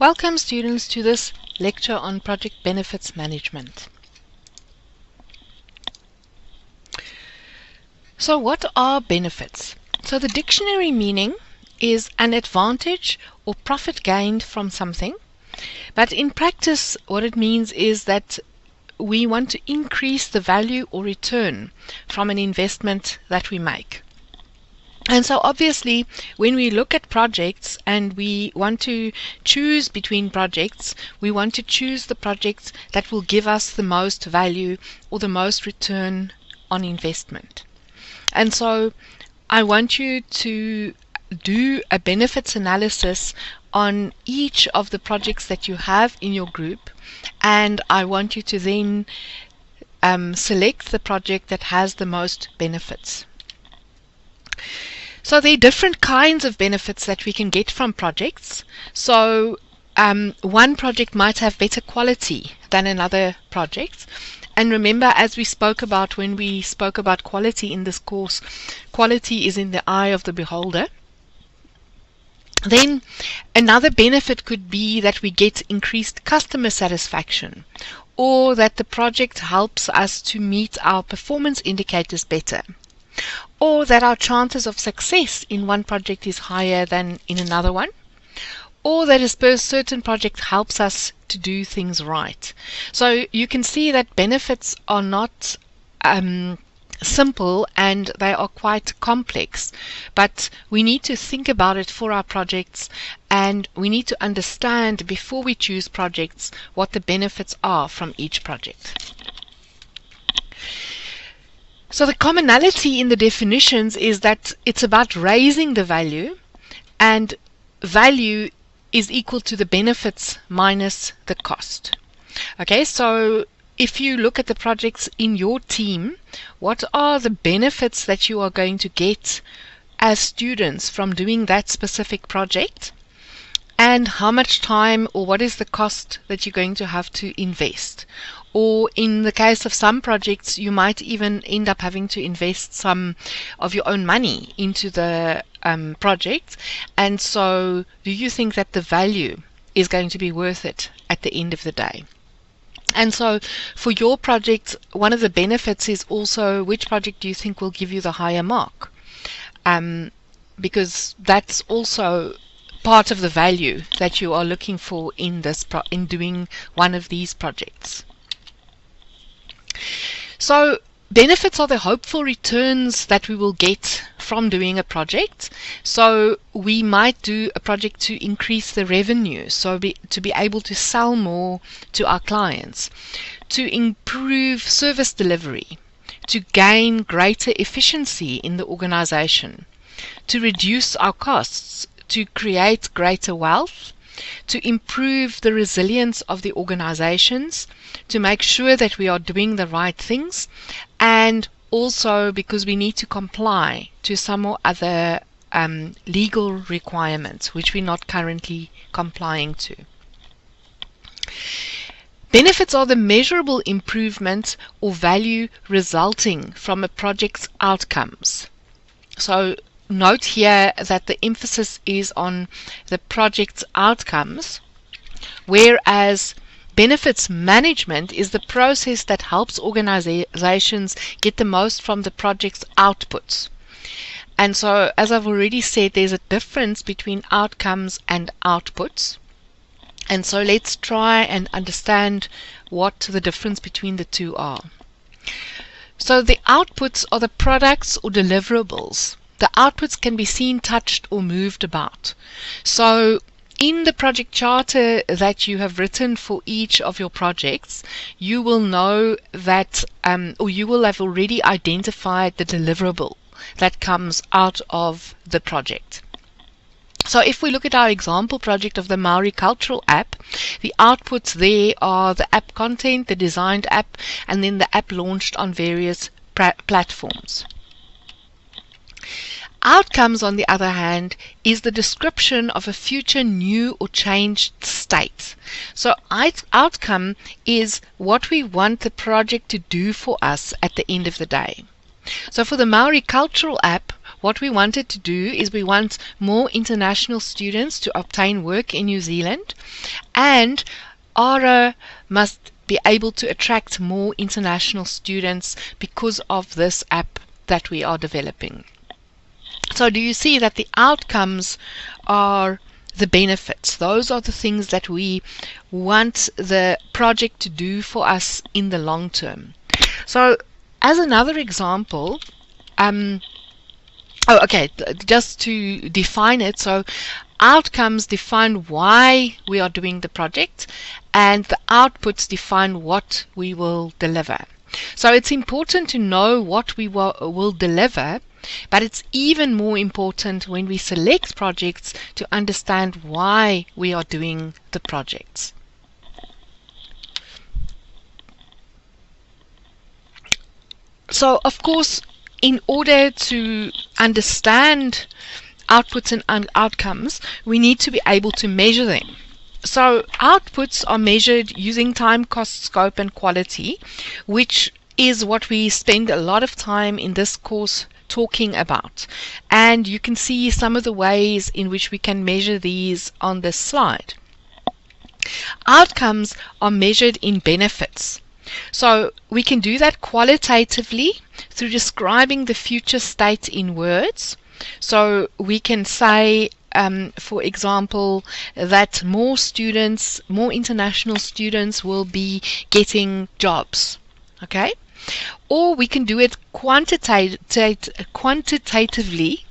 Welcome students to this lecture on project benefits management. So what are benefits? So the dictionary meaning is an advantage or profit gained from something, but in practice what it means is that we want to increase the value or return from an investment that we make. And so obviously when we look at projects and we want to choose between projects, we want to choose the projects that will give us the most value or the most return on investment. And so I want you to do a benefits analysis on each of the projects that you have in your group, and I want you to then select the project that has the most benefits. So there are different kinds of benefits that we can get from projects. So one project might have better quality than another project. And remember, as we spoke about when we spoke about quality in this course, quality is in the eye of the beholder. Then another benefit could be that we get increased customer satisfaction, or that the project helps us to meet our performance indicators better, or that our chances of success in one project is higher than in another one, or that a certain project helps us to do things right. So you can see that benefits are not simple, and they are quite complex, but we need to think about it for our projects, and we need to understand before we choose projects what the benefits are from each project. So the commonality in the definitions is that it's about raising the value, and value is equal to the benefits minus the cost. Okay, so if you look at the projects in your team, what are the benefits that you are going to get as students from doing that specific project? And how much time or what is the cost that you're going to have to invest? Or in the case of some projects, you might even end up having to invest some of your own money into the project. And so do you think that the value is going to be worth it at the end of the day? And so for your project, one of the benefits is also which project do you think will give you the higher mark? Because that's also part of the value that you are looking for in this in doing one of these projects. So benefits are the hopeful returns that we will get from doing a project. So we might do a project to increase the revenue, so to be able to sell more to our clients, to improve service delivery, to gain greater efficiency in the organization, to reduce our costs, to create greater wealth, to improve the resilience of the organizations, to make sure that we are doing the right things, and also because we need to comply to some or other legal requirements which we're not currently complying to. Benefits are the measurable improvement or value resulting from a project's outcomes. So note here that the emphasis is on the project's outcomes, whereas benefits management is the process that helps organizations get the most from the project's outputs. And so, as I've already said, there's a difference between outcomes and outputs. And so let's try and understand what the difference between the two are. So the outputs are the products or deliverables. The outputs can be seen, touched, or moved about. So in the project charter that you have written for each of your projects, you will know that, or you will have already identified the deliverable that comes out of the project. So if we look at our example project of the Maori Cultural app, the outputs there are the app content, the designed app, and then the app launched on various platforms. Outcomes, on the other hand, is the description of a future new or changed state. So outcome is what we want the project to do for us at the end of the day. So for the Maori Cultural app, what we wanted to do is we want more international students to obtain work in New Zealand, and ARA must be able to attract more international students because of this app that we are developing. So do you see that the outcomes are the benefits? Those are the things that we want the project to do for us in the long term. So as another example, just to define it, so outcomes define why we are doing the project, and the outputs define what we will deliver. So it's important to know what we will deliver, but it's even more important when we select projects to understand why we are doing the projects. So, of course, in order to understand outputs and outcomes, we need to be able to measure them. So, outputs are measured using time, cost, scope, and quality, which is what we spend a lot of time in this course talking about. And you can see some of the ways in which we can measure these on this slide. Outcomes are measured in benefits. So we can do that qualitatively through describing the future state in words. So we can say, for example, that more students, more international students will be getting jobs. Okay? Or we can do it quantitatively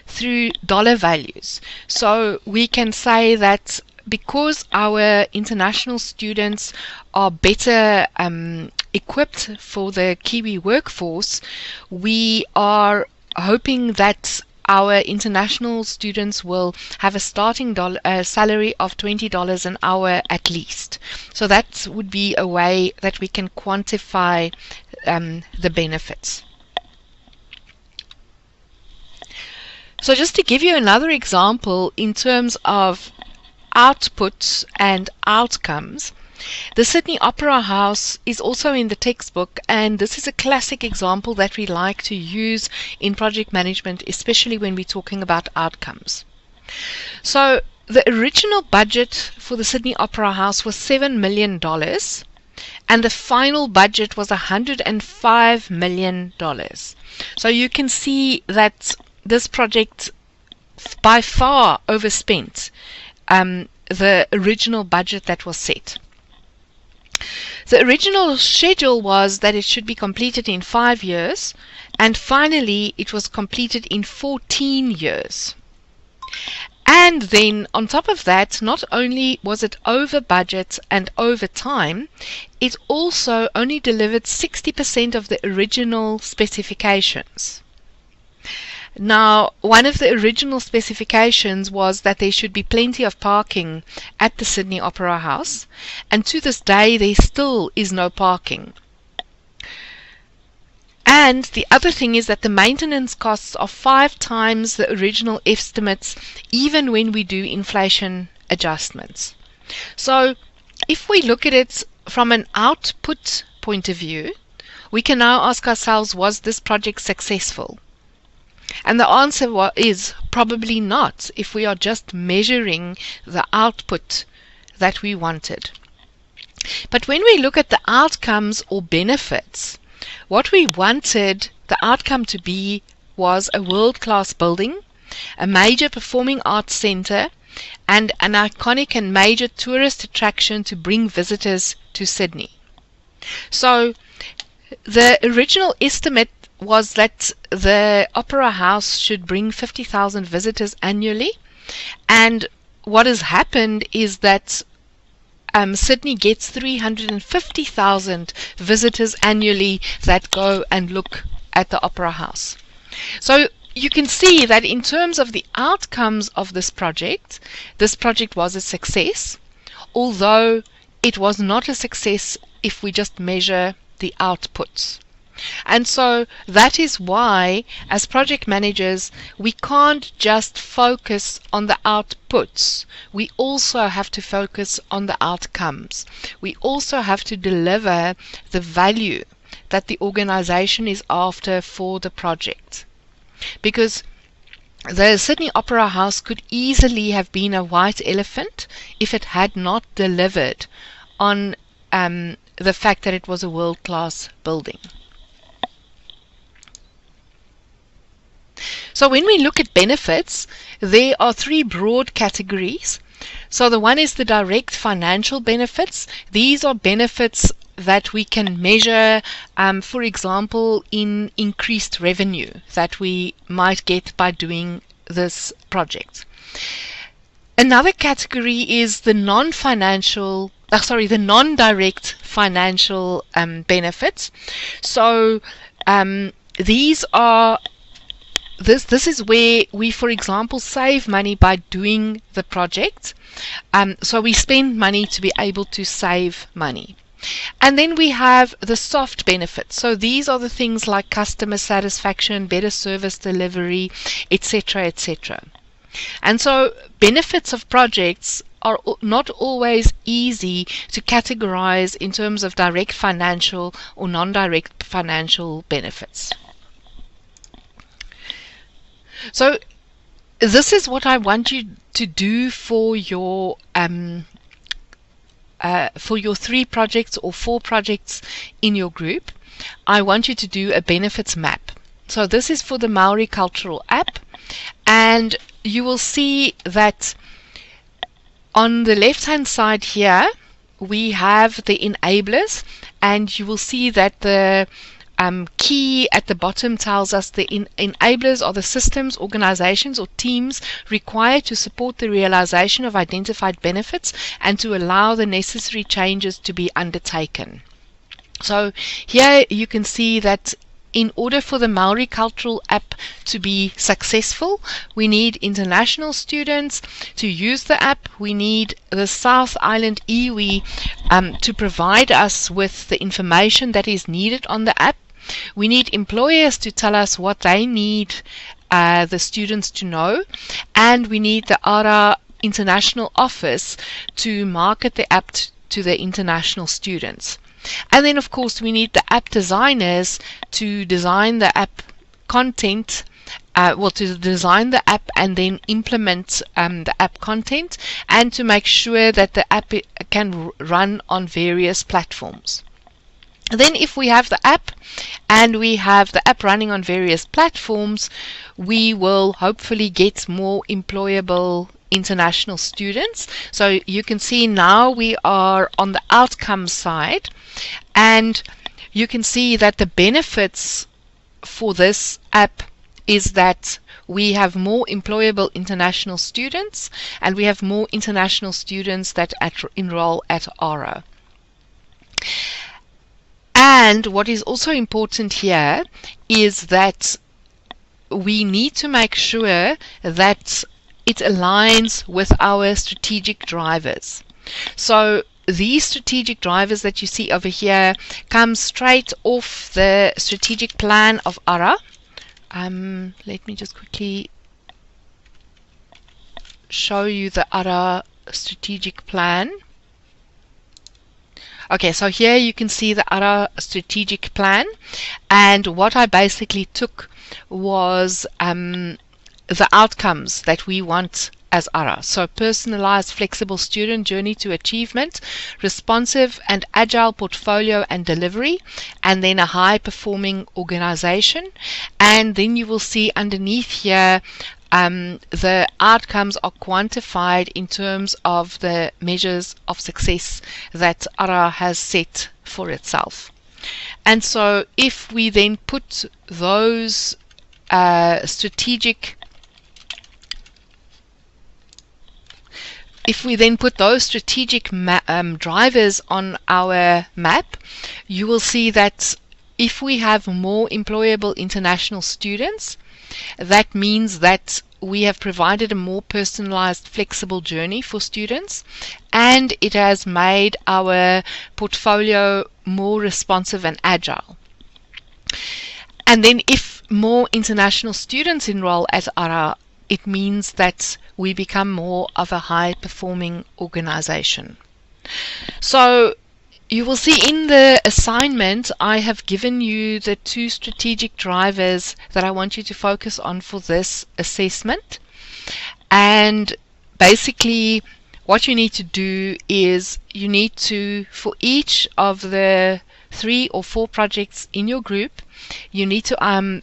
through dollar values. So we can say that because our international students are better equipped for the Kiwi workforce, we are hoping that our international students will have a starting salary of $20 an hour at least. So that would be a way that we can quantify the benefits. So just to give you another example in terms of outputs and outcomes, the Sydney Opera House is also in the textbook, and this is a classic example that we like to use in project management, especially when we're talking about outcomes. So the original budget for the Sydney Opera House was $7 million, and the final budget was $105 million. So you can see that this project by far overspent the original budget that was set. The original schedule was that it should be completed in 5 years, and finally it was completed in 14 years. And then on top of that, not only was it over budget and over time, it also only delivered 60% of the original specifications. Now, one of the original specifications was that there should be plenty of parking at the Sydney Opera House, and to this day there still is no parking. And the other thing is that the maintenance costs are 5 times the original estimates, even when we do inflation adjustments. So if we look at it from an output point of view, we can now ask ourselves, was this project successful? And the answer is probably not, if we are just measuring the output that we wanted. But when we look at the outcomes or benefits, what we wanted the outcome to be was a world-class building, a major performing arts center, and an iconic and major tourist attraction to bring visitors to Sydney. So the original estimate was that the Opera House should bring 50,000 visitors annually, and what has happened is that Sydney gets 350,000 visitors annually that go and look at the Opera House. So you can see that in terms of the outcomes of this project was a success, although it was not a success if we just measure the outputs. And so that is why, as project managers, we can't just focus on the outputs. We also have to focus on the outcomes. We also have to deliver the value that the organization is after for the project. Because The Sydney Opera House could easily have been a white elephant if it had not delivered on the fact that it was a world-class building. So when we look at benefits, there are three broad categories. So the one is the direct financial benefits. These are benefits that we can measure, for example, in increased revenue that we might get by doing this project. Another category is the the non-direct financial benefits. So these are this is where we, for example, save money by doing the project. So we spend money to be able to save money. And then we have the soft benefits. So these are the things like customer satisfaction, better service delivery, etc., etc. And so benefits of projects are not always easy to categorize in terms of direct financial or non-direct financial benefits. So this is what I want you to do for your 3 projects or 4 projects in your group. I want you to do a benefits map. So this is for the Maori Cultural app, and you will see that on the left hand side here we have the enablers, and you will see that the key at the bottom tells us the enablers are the systems, organizations or teams required to support the realization of identified benefits and to allow the necessary changes to be undertaken. So here you can see that in order for the Maori Cultural app to be successful, we need international students to use the app. We need the South Island iwi to provide us with the information that is needed on the app. We need employers to tell us what they need the students to know, and we need the ARA International Office to market the app to the international students. And then of course we need the app designers to design the app content, to design the app and then implement the app content, and to make sure that the app can run on various platforms. Then if we have the app and we have the app running on various platforms, we will hopefully get more employable international students. So you can see now we are on the outcome side, and you can see that the benefits for this app is that we have more employable international students, and we have more international students that enroll at ARA. And what is also important here is that we need to make sure that it aligns with our strategic drivers. So these strategic drivers that you see over here come straight off the strategic plan of ARA. Let me just quickly show you the ARA strategic plan. Okay, so here you can see the ARA strategic plan, and what I basically took was the outcomes that we want as ARA. So personalized, flexible student journey to achievement, responsive and agile portfolio and delivery, and then a high-performing organization. And then you will see underneath here the outcomes are quantified in terms of the measures of success that ARA has set for itself. And so if we then put those strategic drivers on our map, you will see that if we have more employable international students, that means that we have provided a more personalized, flexible journey for students, and it has made our portfolio more responsive and agile. And then if more international students enroll at ARA, it means that we become more of a high-performing organization. So You will see in the assignment I have given you the 2 strategic drivers that I want you to focus on for this assessment. And basically what you need to do is you need to, for each of the 3 or 4 projects in your group, you need to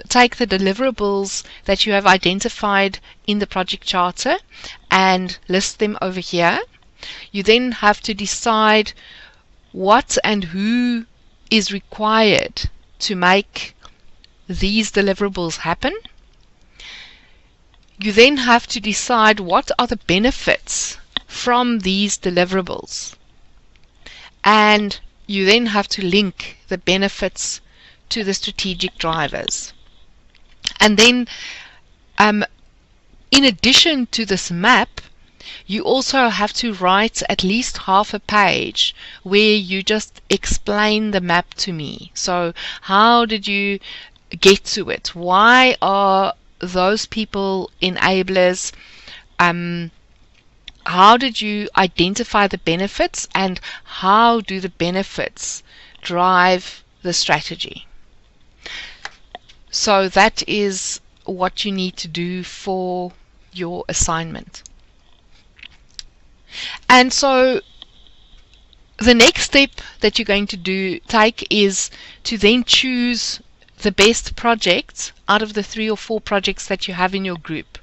take the deliverables that you have identified in the project charter and list them over here. You then have to decide what and who is required to make these deliverables happen. You then have to decide what are the benefits from these deliverables. And you then have to link the benefits to the strategic drivers. And then, in addition to this map, you also have to write at least half a page where you just explain the map to me. So how did you get to it? Why are those people enablers? How did you identify the benefits, and how do the benefits drive the strategy? So that is what you need to do for your assignment. And so the next step that you're going to take is to then choose the best projects out of the 3 or 4 projects that you have in your group.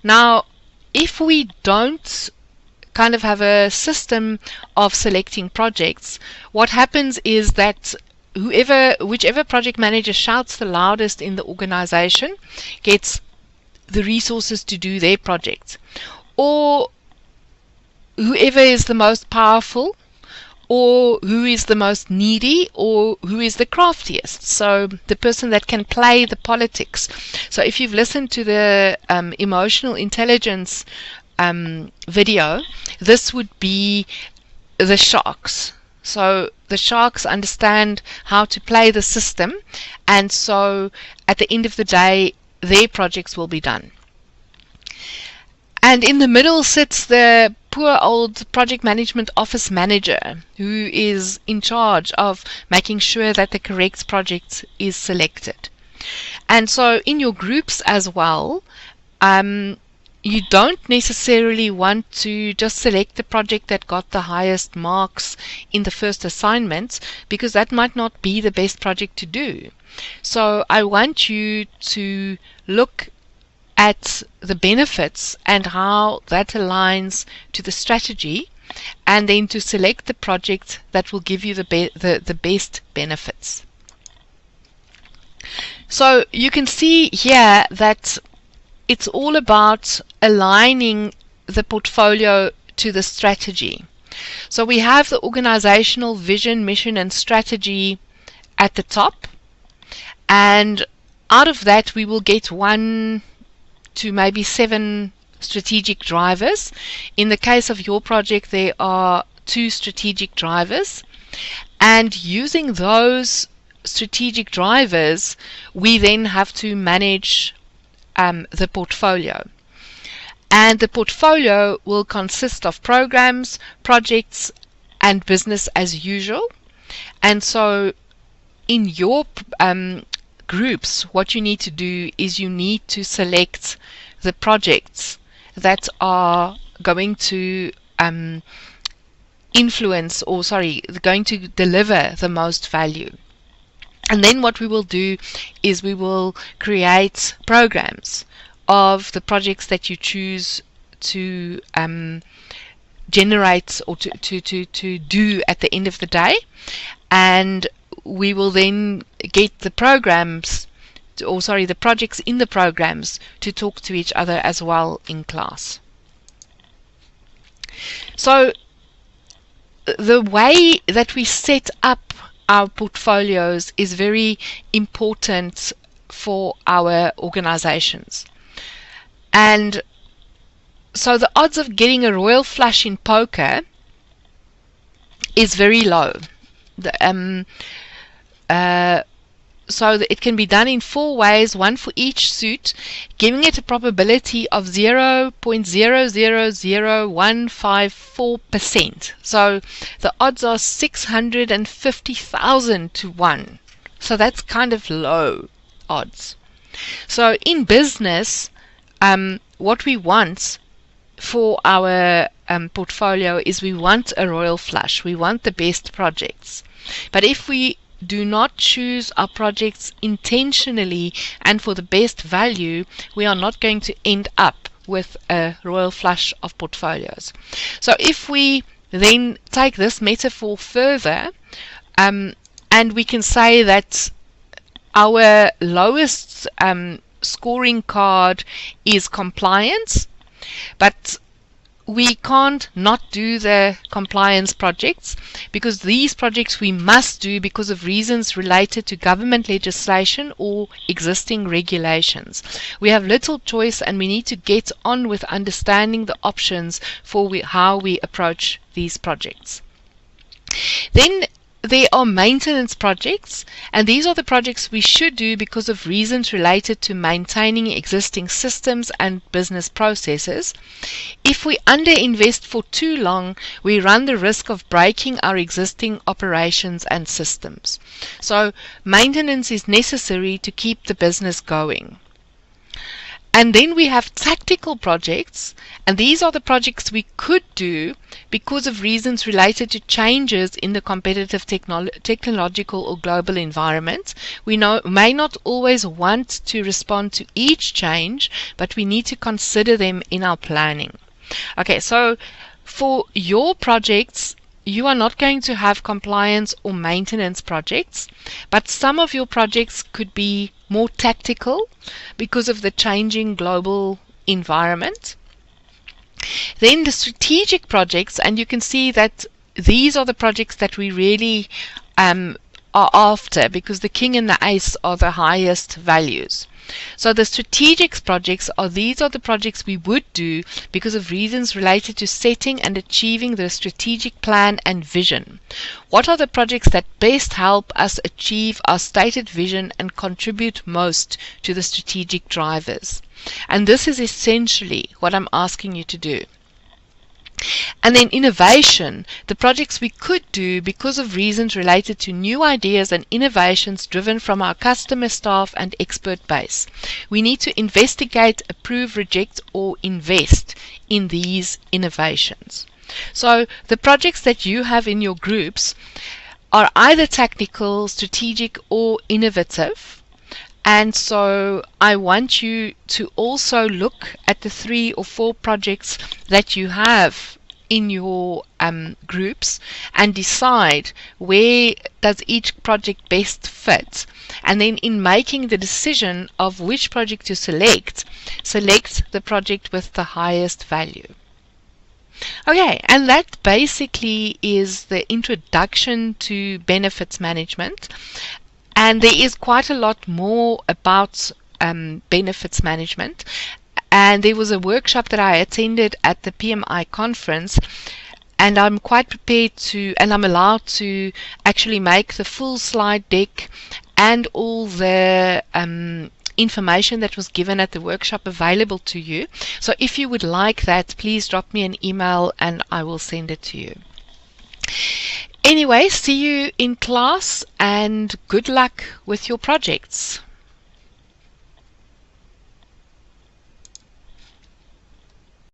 Now, if we don't kind of have a system of selecting projects, what happens is that whichever project manager shouts the loudest in the organization gets the resources to do their project, or whoever is the most powerful, or who is the most needy, or who is the craftiest. So the person that can play the politics. So if you've listened to the emotional intelligence video, this would be the sharks. So the sharks understand how to play the system, and so at the end of the day their projects will be done. And in the middle sits the poor old project management office manager, who is in charge of making sure that the correct project is selected. And so in your groups as well, you don't necessarily want to just select the project that got the highest marks in the first assignment, because that might not be the best project to do. So I want you to look at the benefits and how that aligns to the strategy, and then to select the project that will give you the best benefits. So you can see here that it's all about aligning the portfolio to the strategy. So we have the organizational vision, mission, and strategy at the top, and out of that we will get 1 to maybe 7 strategic drivers. In the case of your project, there are 2 strategic drivers, and using those strategic drivers we then have to manage the portfolio. And the portfolio will consist of programs, projects, and business as usual. And so in your groups, what you need to do is you need to select the projects that are going to going to deliver the most value. And then what we will do is we will create programs of the projects that you choose to generate or to do at the end of the day, and we will then get the programs, the projects in the programs to talk to each other as well in class. So the way that we set up our portfolios is very important for our organizations. And so the odds of getting a royal flush in poker is very low. so that it can be done in 4 ways, one for each suit, giving it a probability of 0.000154%. So the odds are 650,000 to 1. So that's kind of low odds. So in business, what we want for our portfolio is we want a royal flush. We want the best projects. But if we do not choose our projects intentionally and for the best value, we are not going to end up with a royal flush of portfolios. So if we then take this metaphor further, and we can say that our lowest scoring card is compliance, but we can't not do the compliance projects, because these projects we must do because of reasons related to government legislation or existing regulations. We have little choice, and we need to get on with understanding the options for how we approach these projects. Then there are maintenance projects, and these are the projects we should do because of reasons related to maintaining existing systems and business processes. If we underinvest for too long, we run the risk of breaking our existing operations and systems. So maintenance is necessary to keep the business going. And then we have tactical projects, and these are the projects we could do because of reasons related to changes in the competitive technological or global environment. We may not always want to respond to each change, but we need to consider them in our planning. Okay, so for your projects, you are not going to have compliance or maintenance projects, but some of your projects could be more tactical because of the changing global environment. Then the strategic projects, and you can see that these are the projects that we really are after, because the king and the ace are the highest values. So the strategic projects these are the projects we would do because of reasons related to setting and achieving the strategic plan and vision. What are the projects that best help us achieve our stated vision and contribute most to the strategic drivers? And this is essentially what I'm asking you to do. And then innovation, the projects we could do because of reasons related to new ideas and innovations driven from our customer, staff, and expert base. We need to investigate, approve, reject, or invest in these innovations. So the projects that you have in your groups are either technical, strategic, or innovative. And so I want you to also look at the 3 or 4 projects that you have in your groups and decide where does each project best fit. And then in making the decision of which project to select the project with the highest value. Okay, and that basically is the introduction to benefits management. And there is quite a lot more about benefits management. And there was a workshop that I attended at the PMI conference, and I'm quite prepared to, and I'm allowed to actually make the full slide deck and all the information that was given at the workshop available to you. So if you would like that, please drop me an email and I will send it to you. Anyway, see you in class and good luck with your projects.